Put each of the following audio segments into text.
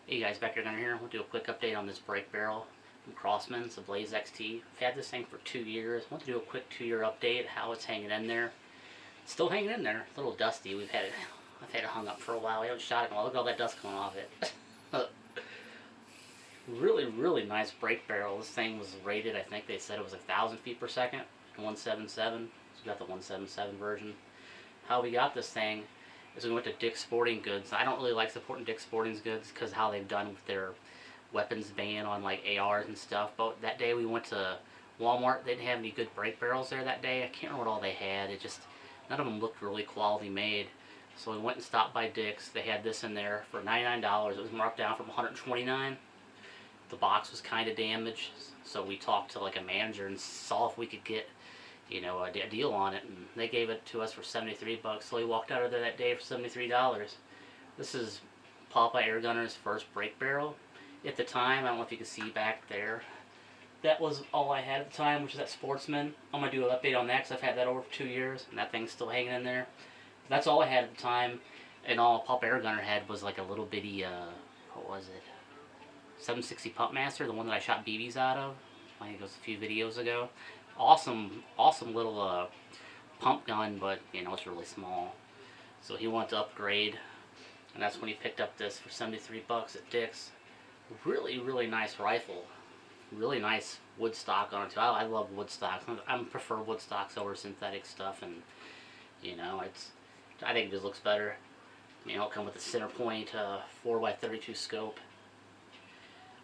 Hey guys, Becker Gunner here. We'll do a quick update on this brake barrel from Crosman. It's a Blaze XT. I've had this thing for 2 years. I want to do a quick 2-year update, how it's hanging in there. It's still hanging in there. A little dusty. I've had it hung up for a while. We haven't shot it in a while. Look at all that dust coming off it. Really nice brake barrel. This thing was rated, I think they said it was 1,000 feet per second, 177. So we got the 177 version. How we got this thing is we went to Dick's Sporting Goods. I don't really like supporting Dick's Sporting Goods because how they've done with their weapons ban on like ARs and stuff. But that day we went to Walmart. They didn't have any good brake barrels there that day. I can't remember what all they had. It just, none of them looked really quality made. So we went and stopped by Dick's. They had this in there for $99. It was marked down from $129. The box was kind of damaged. So we talked to like a manager and saw if we could get, you know, a deal on it, and they gave it to us for 73 bucks. So we walked out of there that day for $73. This is Papa Air Gunner's first brake barrel. At the time, I don't know if you can see back there, that was all I had at the time, which is that Sportsman. I'm going to do an update on that because I've had that over for 2 years, and that thing's still hanging in there. That's all I had at the time, and all Papa Air Gunner had was like a little bitty, what was it, 760 Pump Master, the one that I shot BBs out of. I think it was a few videos ago. Awesome little pump gun, but you know, it's really small. So he wanted to upgrade, and that's when he picked up this for 73 bucks at Dick's. Really nice rifle. Really nice wood stock on it too. I love wood stocks. I prefer wood stocks over synthetic stuff, and you know, I think it just looks better. You know, it'll come with a center point 4x32 scope.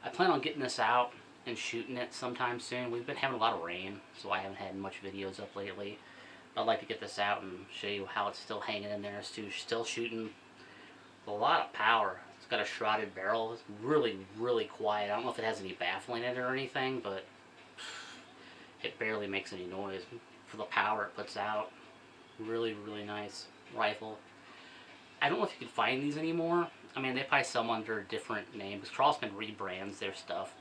I plan on getting this out and shooting it sometime soon. We've been having a lot of rain, so I haven't had much videos up lately. But I'd like to get this out and show you how it's still hanging in there. It's still shooting with a lot of power. It's got a shrouded barrel. It's really quiet. I don't know if it has any baffling in it or anything, but it barely makes any noise for the power it puts out. Really nice rifle. I don't know if you can find these anymore. I mean, they probably sell them under a different name, because Crosman rebrands their stuff.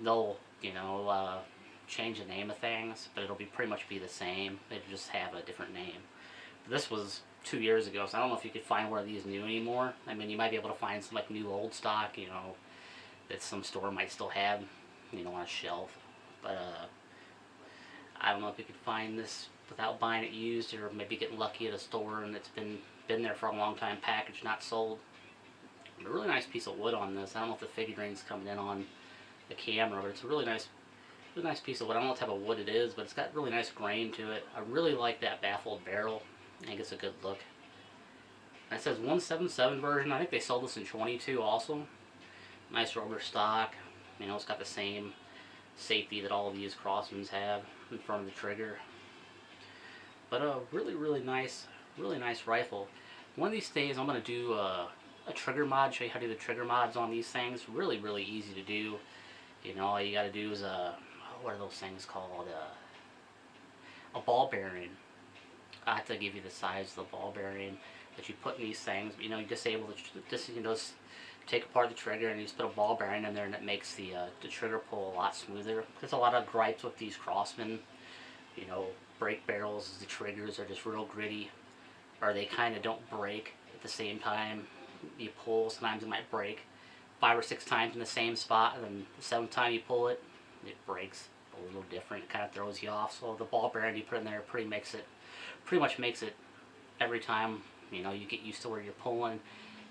They'll, you know, change the name of things, but it'll pretty much be the same. They just have a different name. But this was 2 years ago, so I don't know if you could find one of these new anymore. I mean, you might be able to find some like new old stock, you know, that some store might still have, you know, on a shelf. But I don't know if you could find this without buying it used, or maybe getting lucky at a store and it's been there for a long time, packaged, not sold. But a really nice piece of wood on this. I don't know if the figurine's coming in on the camera, but it's a really nice piece of wood. I don't know what type of wood it is, but it's got really nice grain to it. I really like that baffled barrel. I think it's a good look. And it says 177 version. I think they sold this in 22 also. Nice rubber stock. You know, it's got the same safety that all of these Crosmans have in front of the trigger. But really nice rifle. One of these days I'm going to do a trigger mod, show you how to do the trigger mods on these things. Really easy to do. You know, all you got to do is what are those things called? A ball bearing. I have to give you the size of the ball bearing that you put in these things. You know, you disable you know, just take apart the trigger and you just put a ball bearing in there, and it makes the trigger pull a lot smoother. There's a lot of gripes with these Crosman, you know, brake barrels. The triggers are just real gritty, or they kind of don't break at the same time you pull. Sometimes it might break 5 or 6 times in the same spot, and then the 7th time you pull it, it breaks a little different. It kind of throws you off. So the ball bearing you put in there pretty much makes it every time. You know, you get used to where you're pulling,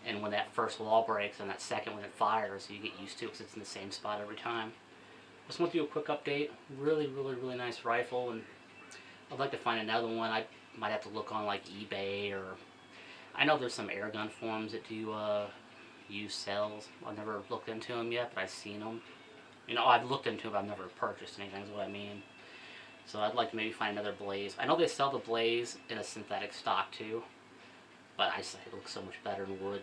and when that first wall breaks and that second when it fires, you get used to it because it's in the same spot every time. Just want to do a quick update. Really nice rifle, and I'd like to find another one. I might have to look on like eBay, or I know there's some air gun forums that do use sales. I've never looked into them yet, but I've seen them. You know, I've looked into them, but I've never purchased anything, is what I mean. So I'd like to maybe find another Blaze. I know they sell the Blaze in a synthetic stock too, but I just think it looks so much better in wood.